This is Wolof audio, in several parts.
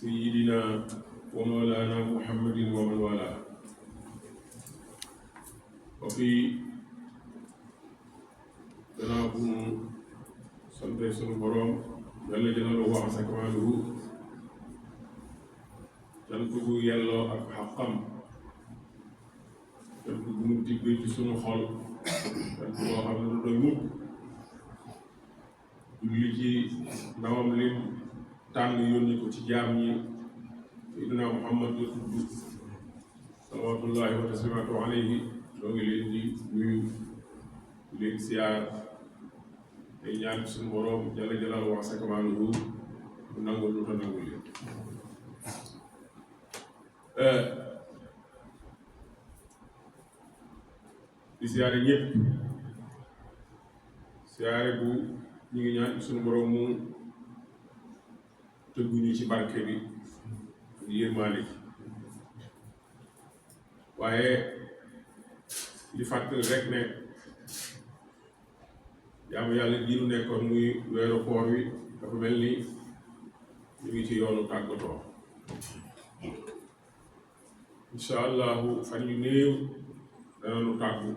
سيدنا ومولانا محمد ومن والاه وفي جنابه سنتي سunu borom jalla jalaaluhu wa azza kamaaluhu cant gu yelloo ak xaqam cant gu mu tibbee ci sunu xol cant boo xam ne du doy mukk julli ci ndawam lim tànn yónni ko ci jaam ñi Seydina Muhammad la tudd salawaatullahi wa taslimaatu alayhi doo ngi leen di nuyu di leen siyaar tey ñaan suñu borom jalla jalaaluhu wa azza kamaaluhu mu nangul lu ta nangul leen di siyaare ñëpp siyaare bu ñu ngi ñaan suñu borom mu tëgguñu ci barke bi ak yërmaande ji waaye di fàttali rek ne jaamu yàlla ji nu nekkoon muy weeru koor wi dafa mel ni ñu ngi ci yoonu tàggatoo incha allahu fan yu néew dana nu tàggu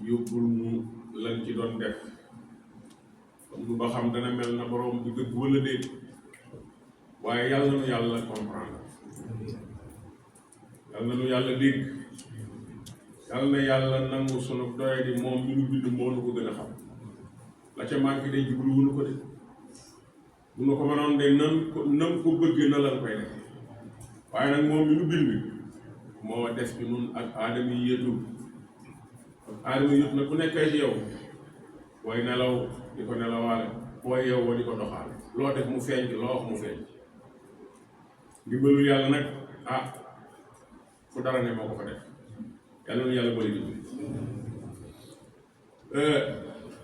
yóbbul mu lan ci doon def comme nu ba xam dana mel na borom bi dëgg wala déet waaye yàlla na nu yàlla comprendre yàlla na nu yàlla dégg yàlla na yàlla nangu sunu doye di moom ñu nu bind moo nu ko gën a xam la ca manqué day jublu wunu ko de bu nu ko mënoon de nam ko bëgg na lan koy def waaye nag moom mi nu bind moo def ci nun ak aadami yëtu nag ku nekkee ci yow booy nelaw di ko nelawaale booy yeewoo di ko doxaale loo def mu feeñ loo wax mu feeñ ndimbalul yàlla nag fu dara ne moo ko fa def yàlla na yàlla boole dimbali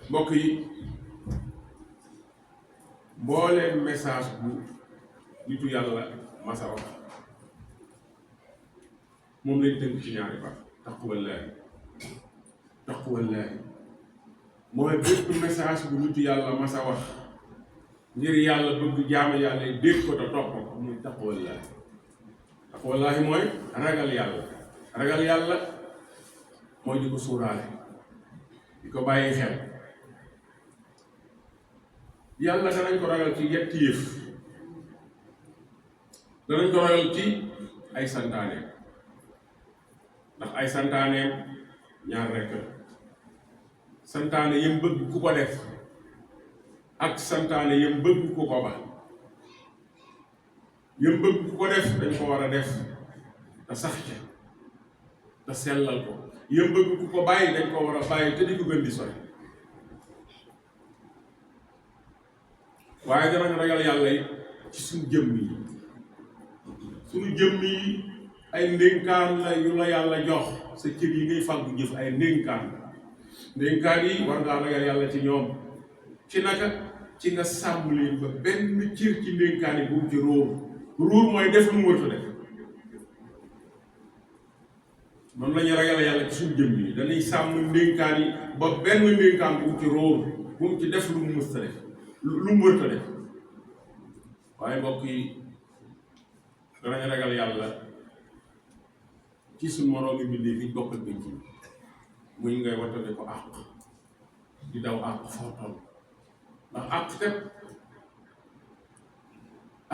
mbokk yi mbooleem message bu nitu yàlla masa wax moom lañ tënk ci ñaari baat taqwallaahi mooy bépp message bu nitu yàlla masa wax ngir yàlla bëgg jaamu yàlla yi dégg ko te topp ko muy taqwallaahi mooy ragal yàlla mooy di ko suuraale di ko bàyyi xel yàlla danañ ko ragal ci yetti yëf danañ ko ragal ci ay santaaneem ndax ay santaaneem ñaar rekk santaane yam bëgg ku ko def ak santaane yam bëgg ku ko ba yam bëgg ku ko def dañ ko war a def te sax ca te sellal ko yam bëgg ku ko bàyyi dañ ko war a bàyyi te di ko gën di sori waaye danañ ragal yàlla yi ci suñu jëmm yi ay ndénkaan la yu la yàlla jox sa cër yi ngay fàggu jëf ay ndénkaan yi war ngaa ragal yàlla ci ñoom ci naka ci nga sàmm leen ba benn cër ci ndénkaan yi bu mu ci róor mooy def lu mu wërta def noonu la ñuy ragal yàlla ci suñu jëmm yi dañuy sàmm ndénkaan yi ba benn ndénkaan bu mu ci róor bu mu ci def lu mu mësta def lu mu wërta def waaye mbokk yi danañ ragal yàlla ci suñu moroomi bindee fi bokkal bañ ci muy ngay wattale ko àq di daw àq foo toll ndax àq kat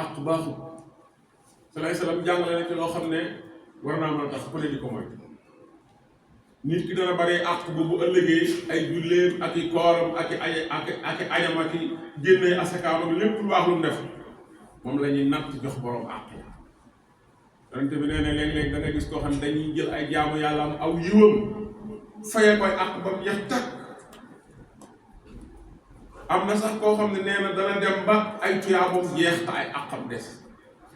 àq baaxul salaay salaam jàngale na ci loo xam ne war naa mën a tax ku ne di ko moy nit ki dana bare àq bu ëllëgee ay julleem ak i kooram ak i añam ak i génnee asakaam ak lépp lu baax lu mu def moom la ñuy natt jox borom àq yonent bi nee na léeg-léeg da nga gis koo xam ne dañuy jël ay jaamu yàlla am aw yiwam faye koy àq ba mu jeex tàkk am na sax koo xam ne nee na dana dem ba ay tuyaabam jeex te ay àqam des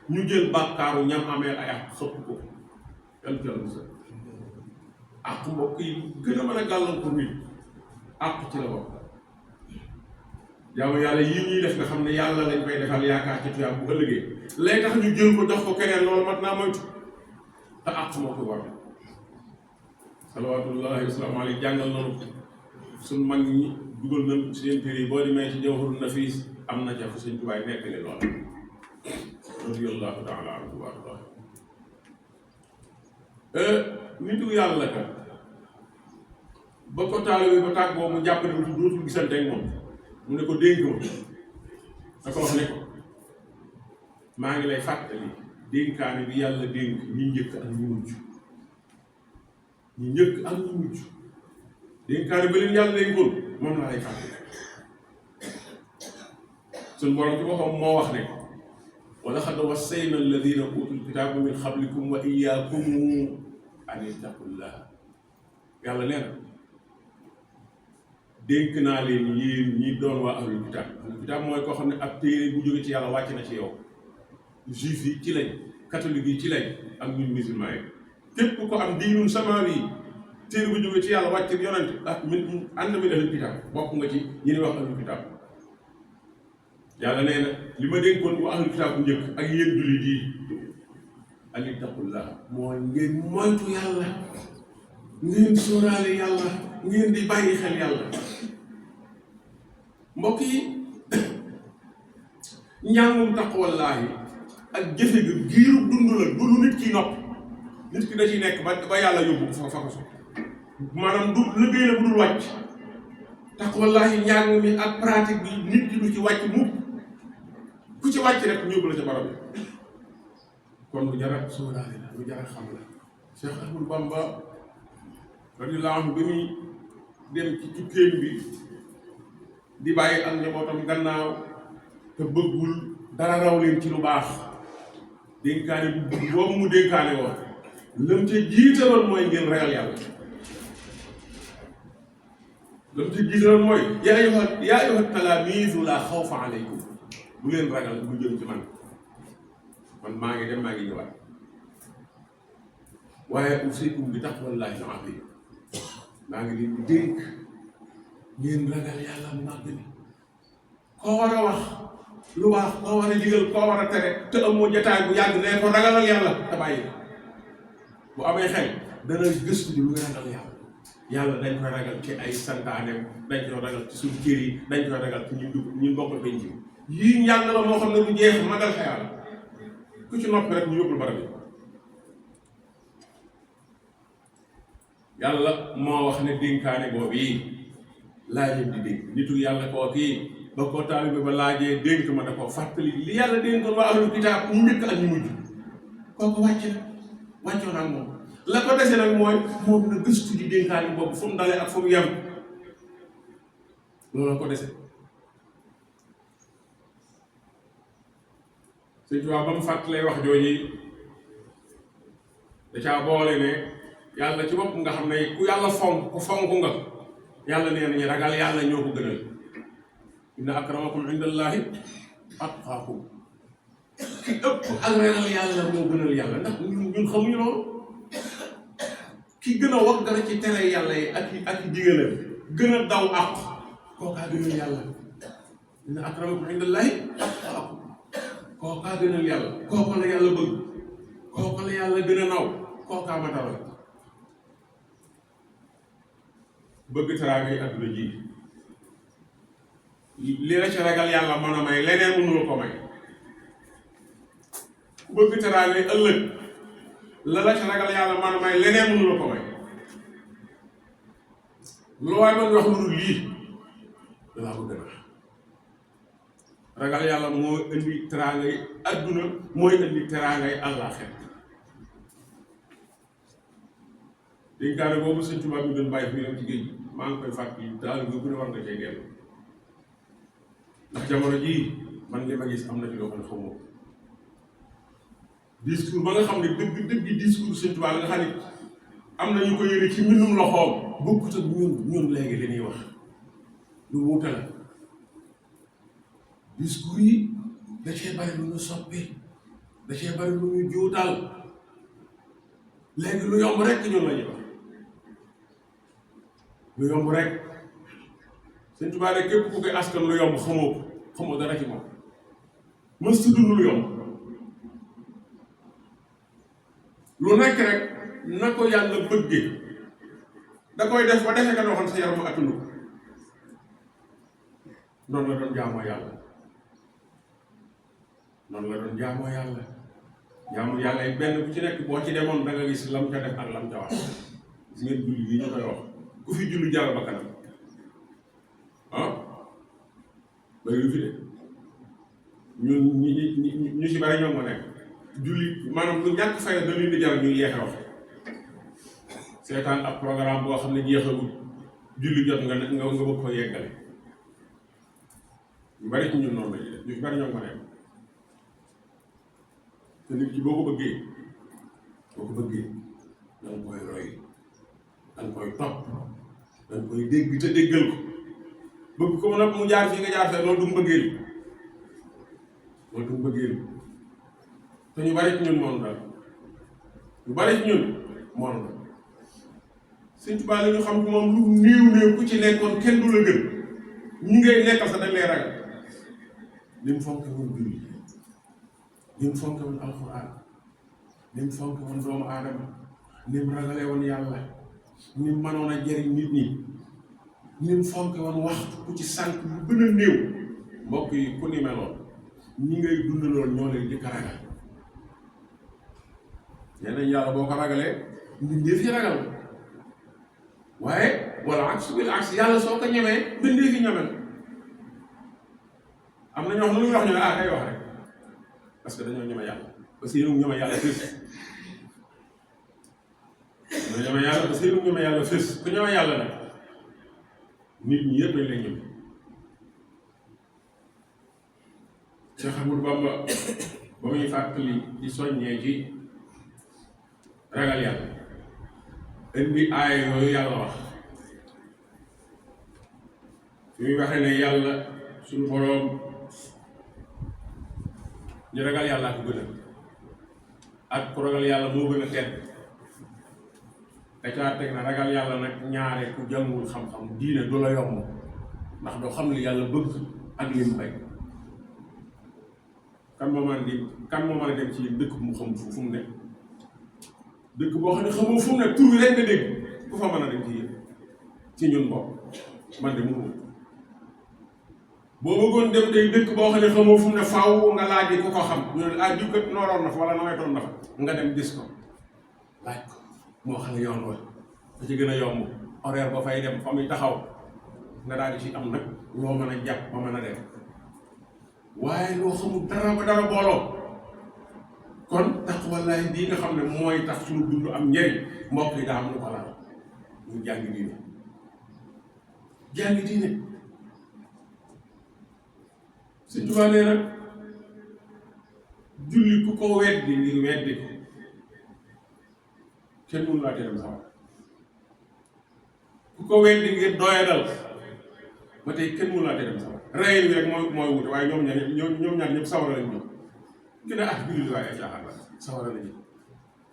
ñu jël bàkkaaru ñam amee ay àq xëpp ko àq mbokk yi gën a mën a gàllankoor nit àq ci la bokk jaamu yàlla yii ñuy def nga xam ne yàlla lañ koy defal yaakaar ci tuyaab bu ëllëgee lay tax ñu jël ko jox ko keneen loolu mat naa moytu te àq moo ko war salawaatullahi wa salaamu alayhi jàngal noonu suñ mag ñi dugal nañ seen téere yi boo demee ci Jawharun Nafiis am na ca fu Sëñ Tuubaa nettali lool radiyallahu taala anhu wa ardah. nitu yàlla ka ba ko taalibe ba tàggoo mu jàpp ne dootul gisante ak moom mu ne ko dénk ma da ko wax ne ko maa ngi lay fàttali dénkaane bi yàlla dénk ñi njëkk ak ñu mujj ñi njëkk ak ñu mujj dénkaane ba leen yàlla dénkoon moom laa lay fàttali. suñu borom ci boppam moo wax ne wa laqad wassayna alladina utul kitaaba min qablikum wa iyyakum an ittaqullah. yàlla nee na dénk naa leen yéen ñi doon waa ahlul kitaab. ahlul kitaab mooy koo xam ne ab téere bu jóge ci yàlla wàcc na ci yow. juif yi ci lañ, catholique yi ci lañ, ak ñun musulman yi. képp ko am diinun samaawi yi téere bu jóge ci yàlla wàcc yonent ak min ànd min ahlul kitaab bokk nga ci ñi ñuy wax ahlul kitaab. yàlla nee na li ma dénkoon waa ahlul kitaab bu njëkk ak yéen jullit yi an ittaqullah mooy ngeen moytu yàlla, ngeen sóoraale yàlla, ngeen di bàyyi xel yàlla. mbokk yi njàngum taqwallaahi ak jëfe gi giiru dund la du lu nit ki nopp. nit ki da ciy nekk ba yàlla yóbbu ko fa ko so maanaam du liggéey la bu dul wàcc. taqwallaahi njàng mi ak pratique bi nit ki du ci wàcc mukk. ku ci wàcc rek ñëw la ca barab bi. kon lu jar a sóoraale la, lu jar a xam la. Cheikh Ahmadou Bamba radiyallaahu anhu bi muy dem ci tukkeem bi di bàyyi ak njabootam gannaaw te bëggul dara raw leen ci lu baax. dénkaane bu boobu mu dénkaane woon lam ca jiitaloon mooy ngeen ragal yàlla. lam ca jiitaloon mooy yaa ayyuha talaamiizu laa xawfa aleykum, bu leen ragal bu jëm ci man maa ngi dem maa ngi ñëwaat. waaye usiikum bi taqwallaahi al-aziim, maa ngi leen di dénk ngeen ragal yàlla mu màgg ni. koo war a wax lu baax, koo war a digal, koo war a tere te amoo jotaay bu yàgg ne ko ragalal yàlla te bàyyi. bu amee xel dana gëstu ji lu nga ragal yàlla. yàlla dañ koy ragal ci ay santaaneem, dañ koy ragal ci suñu kër yi, dañ koy ragal ci ñun bokkal penc bi. yii njàng la moo xam ne du jeex magal xa yàlla. ku ci noppi rek ñu yóbbul barab bi. yàlla moo wax ne dénkaane boobu yi laa leen di dénk. nitu yàlla koo kii ba ko taalibe ba laajee dénk ma da ko fàttali li yàlla dénkoon waa ahlul kitaab ñu njëkk ak ñu mujj. kooku wàcc na wàccoon ak moom. la ko dese nag mooy moom na gëstu di dénkaane boobu fu mu dalee ak fu mu yem. loolu la ko dese. Sëñ Tuubaa ba mu fàttalee wax jooji da caa boole ne yàlla ci bopp nga xam ne ku yàlla fonk nga yàlla nee nañu ragal yàlla ñoo ko gënal. inna akramakum indallaahi atqaakum. ki ëpp ak ragal yàlla moo gënal yàlla ndax ñun xamuñu loolu. ki gën a wax dara ci tere yàlla yi ak i diggalam gën a daw àq kookaa gënal yàlla. inna akramakum indallaahi atqaakum. kookaa gënal yàlla, kooka la yàlla bëgg, kooka la yàlla gën a naw, kookaa ma tawal. bëgg teraangay adduna ji li la ci ragal yàlla mën a may leneen mënu la ko may. ku bëgg teraangay ëllëg la ci ragal yàlla mën a may leneen mënu la ko may. lu waay mën wax lu dul lii dalaa ko gën a ragal yàlla moo indi teraangay adduna, mooy indi teraangay àllaaxira. dénkaane boobu Sëñ Tuubaa bi doon bàyyi fii dem ci géej gi maa ngi koy fàttali daal nga gën a war nga cee dellu. ndax jamono jii man li ma gis am na ci loo xam ne xaw ma ko. discours ba nga xam ne dëgg discours Sëñ Tuubaa la nga xam ne am na ñu ko yëre ci mbindum loxoom bokkut ak ñun léegi li ñuy wax lu wuute la. discours yi da cee bari lu ñu soppi, da cee bari lu ñu juutal. léegi lu yomb rek ñun la ñuy wax lu yomb rek. Sëñ Tuubaa rek képp ku koy askan lu yomb xamoo dara ci moom mës si dund lu yomb. lu nekk rek na ko yàlla bëggee da koy def ba defee ka noo xam sa yaram attunu ko. noonu la doon jaamoo yàlla, noonu la doon jaamoo yàlla jaamu yàlla yi benn bu ci nekk boo ci demoon da nga gis lam ca def ak lam ca wax gis ngeen julli yi ñu koy wax ku fi julli jàll ba kanam bari lu fi de ñun ñu si bari ñoom nga nekk julli maanaam lu ñàkk fay da leen di jar ñu yeexe wax seetaan ab programme boo xam ne jeexagul julli jot nga bëgg ko yeggale ñu bari ci ñun noonu la ñu def ñu fi bari ñoom nga nekk te nit ki boo ko bëggee da nga koy roy da nga koy topp da nga koy dégg te déggal ko bëgg ko nag mu jaar fii nga jaar fee loolu du mbëggeel te ñu bari ci ñun moom daal ñu bari ci ñun moom la Sëñ Tuubaa la ñu xam moom lu néew ku ci nekkoon kenn du la gën ñi ngay nekkal sax dañ lay ragal li mu fonke woon julli li mu fonke woon alxuraan li mu fonke woon doomu aadama ni mu ragalee woon yàlla ni mu mënoon a jëriñ nit ñi ni mu fonke woon waxtu ku ci sànq lu gën a néew mbokk yi ku ni meloon ñi ngay dundaloon ñoo lay jëkk a ragal yeneen yàlla boo ko ragalee mbindeef yi ragal waaye wala aks bil aks yàlla soo ko ñemee mbindeef yi ñemel am na ñoo xam ne lu ñu wax ñu ne kay wax rek parce que dañoo ñeme yàlla parce que yéen ñeme yàlla fës dañoo ñeme yàlla parce que yéen ñeme yàlla fës ku ñeme yàlla nag nit ñi yëpp dañ lay ñeme. Cheikh Ahmadou Bamba ba muy fàttali di soññee ci ragal yàlla indi aaya yooyu yàlla wax fi muy waxee ne yàlla suñu boroom ñu ragal yàlla ak gën ak ku ragal yàlla moo gën a tedd da caa teg na ragal yàlla nag ñaare ku jàngul xam-xam diine du la yomb ndax doo xam li yàlla bëgg ak li mu bañ kan moo mën a dem ci dëkk mu xam fu mu nekk dëkk boo xam ne xamoo fu mu nekk tur bi rek nga dégg ku fa mën a dem ci ñun bopp man de mu boo bëggoon dem tey dëkk boo xam ne xamoo fu mu ne faaw nga laaj ku ko xam ñu ne jiw kat nooroon na fa wala nawetoon na fa nga dem gis ko laaj ko moo xam ne yoon wa da ci gën a yomb horaire ba fay dem fa muy taxaw nga daal di ci am nag loo mën a jàpp ba mën a dem waaye loo xamul dara ba dara booloo kon taqwallahi bii nga xam ne mooy tax suñu dund am njëriñ mbokk yi daa am lu ko laal ñu jàng diine Sëñ Tuubaa nee na julli ku ko weddi ngir weddi ko kenn mënu laa teram sawar ku ko weddi ngir doyadal ba tey kenn mënu laa teram sawar rey bi rek mooy wute waaye ñoom ñaar ñëpp sawara lañ ñëw ki ne julli waaye ay caaxaan la sawara la ñu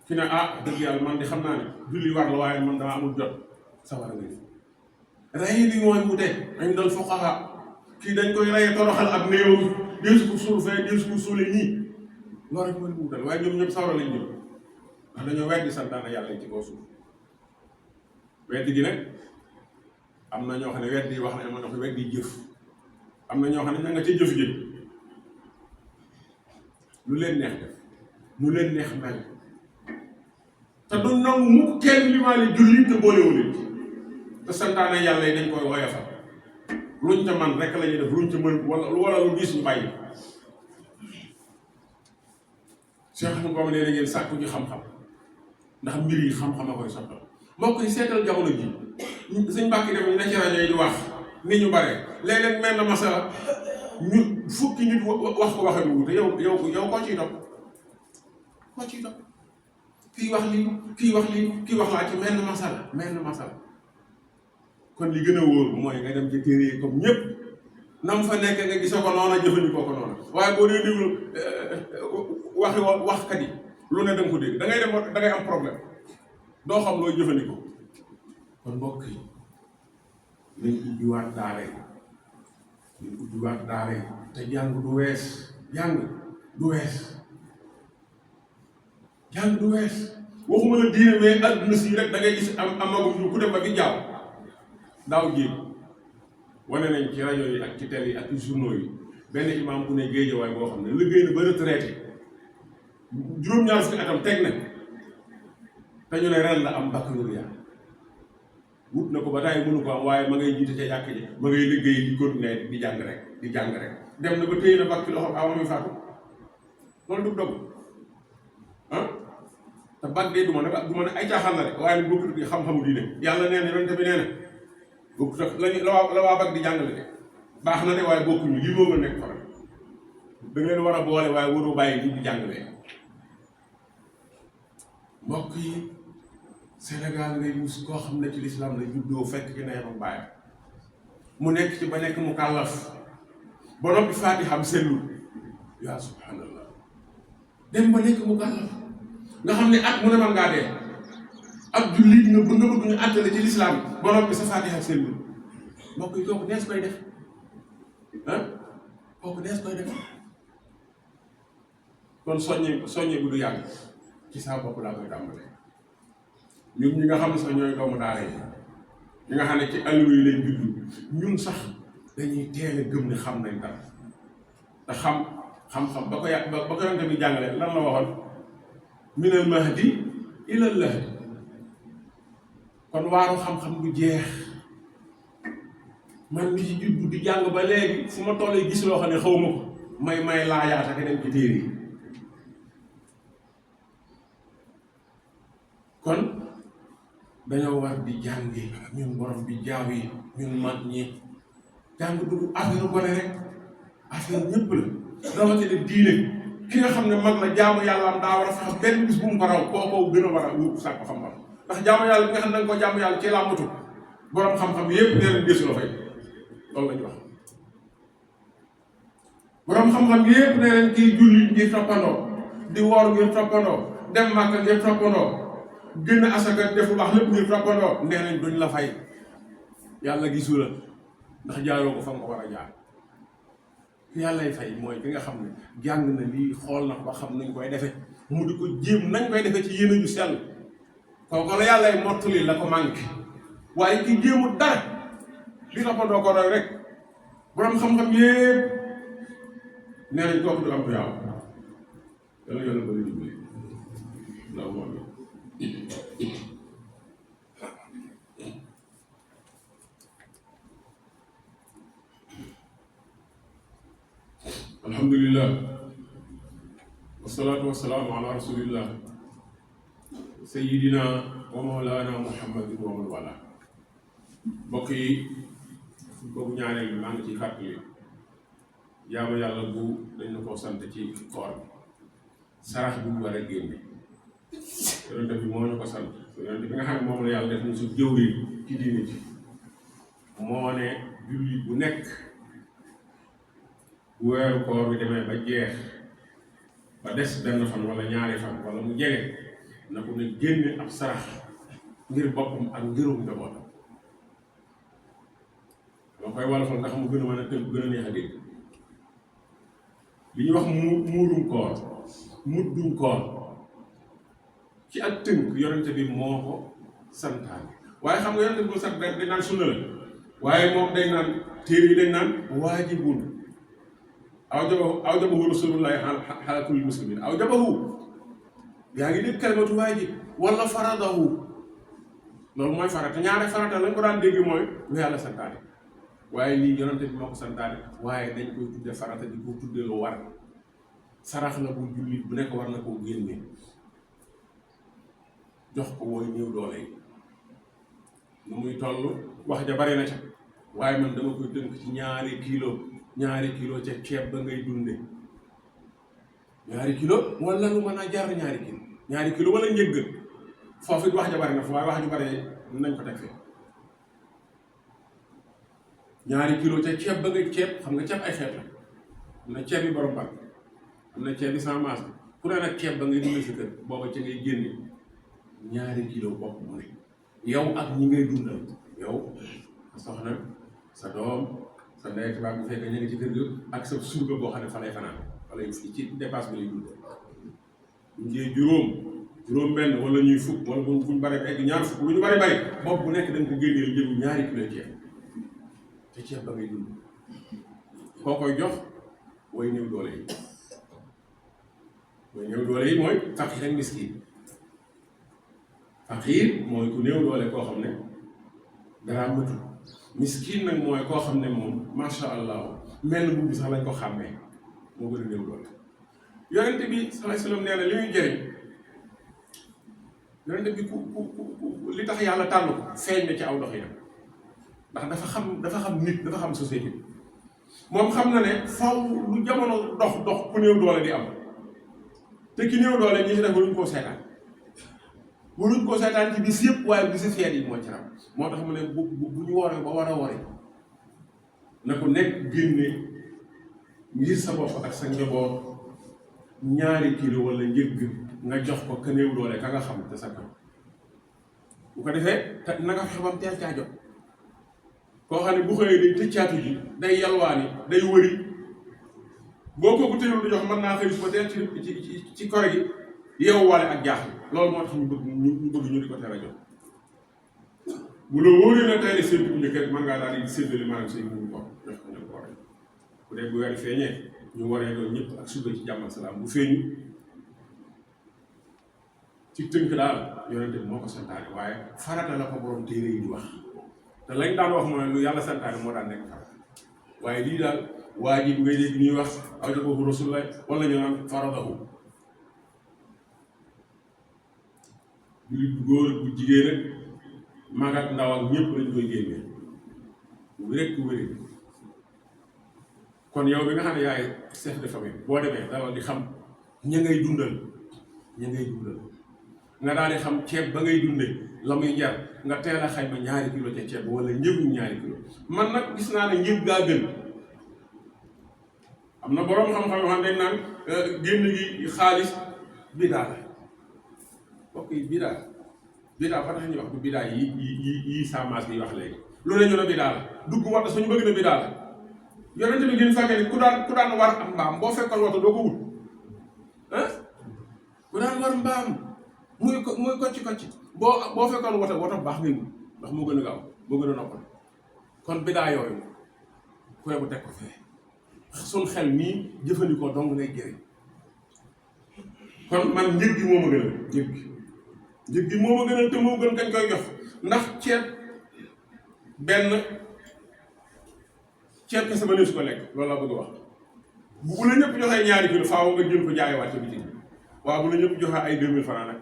ki ne dëgg yàlla man di xam naa ne julli war la waaye man dama amul jot sawara la ñu rey bi mooy wute dañ dal fuqaha kii dañ koy reye toroxal ab néewam deesu ko suul fee deesu ko suule nii loolu rek mooy wutal waaye ñoom ñëpp sawara lañ ñëw ndax dañoo weddi santaane yàlla ci kaw suuf weddi gi nag am na ñoo xam ne weddi wax ne am na ñoo xam ne weddi jëf am na ñoo xam ne ña nga ca jëf-jëf lu leen neex def lu leen neex mel te du nangu mukk kenn limaale julli te boolewu leen te santaane yàlla yi dañ koy woyofal luñ ca man rek la ñuy def luñ ca mën wala lu gis ñu bàyyi Cheikh Ahmadou Bamba nee na ngeen sàkku ñu xam-xam ndax mbir yi xam-xam a koy sottal mbokk yi seetal jamono ji suñ mbàkki def ñu ne ci rajo yi di wax ni ñu bare léeg-léeg mel na masala ñu fukki nit wax ko waxe bu wute yow koo ciy topp kii wax lii kii wax laa ci mel na masala kon li gën a wóor mooy nga dem ci téere yi comme ñëpp nam fa nekk nga gisa ko noona jëfandikoo ko noona waaye boo dee déglu waxkat yi lu ne da nga ko dégg da ngay am problème doo xam looy jëfandikoo kon mbokk yi nañ ubbiwaat daara yi te jàng du wees waxuma la diine mais adduna si rek da ngay gis am magum ñu ku dem ba fi jaaw daaw jéeg wane nañ ci rajo yi ak ci télé yi ak ci journaux yi benn imam bu ne Géejawaay boo xam ne liggéey na ba retraité juróom-ñaar fukki atam teg na te ñu ne ren la am baccalauréat wut na ko ba tey mënu ko am waaye ma ngay jiite ca jàkk ji ma ngay liggéey di continuer di jàng rek dem na ba téye na bac ci loxo avant muy faatu loolu du dog ah te bac de du ma ne ay caaxaan la rek waaye nag bokkut ak xam-xamu diine yàlla nee na yonent bi nee na bokkut ak la waa bac di jàngale de baax na de waaye bokkuñu lii moo nga nekk faral da nga leen war a boole waaye waroo bàyyi lii di jàngalee mbokk yi Sénégal ngay mus koo xam ne ci lislaam la juddoo fekk ci ndeyam ak baayam mu nekk ci ba nekk mu kàllaf ba noppi faatixam sellul yaa subhanallah dem ba nekk mu kàllaf nga xam ne at mu ne man ngaa dee ak jullit nga bëgg ñu àttale ci lislaam ba noppi sa faatixa sellul mbokk yi kooku nees koy def ah kooku nees koy def kon soññe bu du yàgg ci saa bopp laa koy tàmbalee ñun ñi nga xam ne sax ñooy doomu daara yi ñi nga xam ne ci alluwa yi lañ juddu ñun sax dañuy teel a gëm ne xam nañ dara te xam-xam ba ko yonent bi jàngale lan la waxoon minal mahdi ilal lahdi kon waaru xam-xam du jeex man mi ci juddu di jàng ba léegi fu ma tollee gis loo xam ne xaw ma ko may laajaata ke dem ci téere yi kon dañoo war di jàngi ñun borom bi jaaw yi ñun mag ñi jàng du affaire gone rek affaire ñëpp la rawatina diine ki nga xam ne mag la jaamu yàlla am daa war a fexe benn bis bu mu ko raw kookoo gën a war a wut sàkk xam-xam ndax jaamu yàlla bi nga xam ne da nga ko jaamu yàlla ci làmbatu borom xam-xam yépp nee nañ desu la fay loolu la ñu wax borom xam-xam yépp nee nañ kiy julli ngir toppandoo di woor ngir toppandoo dem màkk ngir toppandoo gën a asaka def lu baax lépp ngir toppandoo nee nañ duñ la fay yàlla gisu la ndax jaaroo ko fa nga ko war a jaar ki yàllay fay mooy ki nga xam ne jàng na lii xool na ba xam nañ koy defe mu di ko jéem nañ koy defe ci yéene ñu sell kooku la yàllay mottali la ko manqué waaye ki jéemul dara li toppandoo ko doy rek borom xam-xam yépp nee nañ kooku du am du yàlla yàlla yàlla bëri dimbali ndaw moom alhamdulillah wasalaatu wasalaamu ala rasulillah sayidina wa mawlana muhammadin wa man wala mbokk yi boobu ñaareel bi maa ngi ci fàttali jaamu yàlla bu dañ na koo sant ci koor sarax bu mu war a génne yonent bi moo ñu ko sant yonent bi nga xam ne moom la yàlla def ñu su jëwriñ ci diine ji moo ne jullit bu nekk bu weeru koor bi demee ba jeex ba des benn fan wala ñaari fan wala mu jege na ko ne génne ab sarax ngir boppam ak ngirum njabootam dama koy wala fa ndax mu gën a mën a tënk gën a neex a dégg li ñuy wax muurum koor muddum koor ci ak tënk yonente bi moo ko santaane waaye xam nga yonente bi ko sant dañ naan sunna la waaye moom dañ naan téere yi dañ naan waajibun aw jabahu rasulullahi ala kulli muslimin aw jabahu yaa ngi dégg kalimatu waajib wala faradahu loolu mooy farata ñaare farata lañ ko daan dégg mooy lu yàlla santaane waaye lii yonente bi moo ko santaane waaye dañ koy tudde farata di ko tudde lu war sarax la bu jullit bu nekk war na koo génne jox ko wooy néew doole yi nu muy toll wax ja bari na ca waaye man dama koy tënk ci ñaari kilo ca ceeb ba ngay dunde ñaari kilo wala lu mën a jar ñaari kilo wala njëgg foofu it wax ja bari na fa waaye wax ju bari nañ ko teg fee ñaari kilo ca ceeb ba ngay ceeb xam nga ceeb ay xeet la am na ceeb yi borom ban am na ceeb yi sans masse ku ne nag ceeb ba ngay dundal sa kër booba ca ngay génne ñaari kilo bopp mu ne yow ak ñi ngay dundal yow sa soxna sa doom sa ndey tubaab bu fekkee ñu ngi ci kër ga ak sa surga boo xam ne fa lay fanaan wala ci dépasse bi lay dundal bu njee juróom benn wala ñuy fukk wala buñ bari egg ñaar fukk lu ñu bari bopp bu nekk dañ ko génneel jëlu ñaari kilo ceeb te ceeb ba ngay dund koo koy jox way néew doole yi way néew doole yi mooy faqiir ak miskiin faqiir mooy ku néew doole koo xam ne dara mëtul miskiin nag mooy koo xam ne moom masha allah mel na bi sax lañ ko xàmmee moo gën a néew doole yonente bi sallallahu alayhi wasallam nee na li muy jëriñ yonente bi ku li tax yàlla tànn ko feeñ na ci aw dox yi ndax dafa xam nit dafa xam société bi moom xam na ne faw lu jamono dox ku néew doole di am te ki néew doole ñi ci def waruñ koo seetaan ci bis yëpp waaye bisi feet yi moo ci ram moo tax mu ne bu ñu wooree ba war a wori na ko nekk génne ngir sa bopp ak sa njaboot 2 kilo wala njëgg nga jox ko ka néew doole ka nga xam te sa kam bu ko defee te na nga fexe bam teel caa jot koo xam ne bu xëyee day tëccaatu ji day yalwaani day wëri boo ko teelul di jox mën naa xëy su ba teel ci kore gi yeewu wale ak jaaxle loolu moo tax ñu bëgg ñu di ko teel a jot bu la wóoree na tey séntu bu njëkk rek mën ngaa daal di séddale maanaam say muñu ko jox ko ñu ko waree bu dee bu weer feeñee ñu waree doon ñëpp ak suba ci jàmm ak salaam bu feeñu ci tënk daal yonente bi moo ko santaane waaye farata la ko borom téere yi di wax te lañ daan wax mooy lu yàlla santaane moo daan nekk farata waaye lii daal waa ji bu ngay dégg ñuy wax awjabahu rasulullah wala ñu naan faradahu jullit bu góor bu jigéen ak mag ak ndaw ak ñëpp lañ koy génnee wéret ku wéret kon yow bi nga xam ne yaay chef de famille boo demee dawal di xam ña ngay dundal nga daal di xam ceeb ba ngay dunde la muy jar nga teel a xayma 2 kilo ca ceeb wala njëgu 2 kilo man nag gis naa ne njëg gaa gën am na borom xam-xam yoo xam dañ naan génn gi xaalis bidaa la mbokk yi bidaa ba tax ñuy wax bu bidaa yi samaas bi wax léegi loolu ñu ne bidaa la dugg wata suñu bëgg na bidaa la yonente bi gën fàggee ni ku daan war am mbaam boo fekkoon wata doo ko wut ku daan war mbaam muy kocci boo fekkoon wata baax ngay wut ndax moo gën a gaaw moo gën a noppal kon bidaa yooyu koy bu teg ko fee suñ xel nii jëfandikoo dong ngay jëriñ kon man njëg gi moo ma gënal njëg gi moo ma gënal te moo gën kañ koy jox ndax ceeb kese ba ne su ko lekk loolu laa bëgg a wax bu la ñëpp joxee 2 kilo faaw nga jël ko jaayewaat ca bitig waaw bu la ñëpp joxee ay 2000 francs nag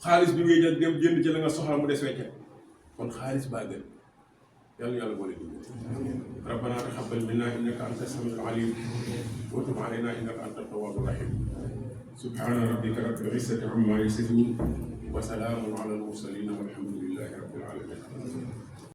xaalis bi ngay jël dem jënd ci la nga soxla mu des weccet kon xaalis baa gën yàlla boole dugg rabbana taqabbal minna innaka anta samiul alim wa tub alayna innaka anta tawwabur rahim subhana rabbika rabbil izzati amma yasifun wa salamun ala al mursalin walhamdulillahi rabbil alamin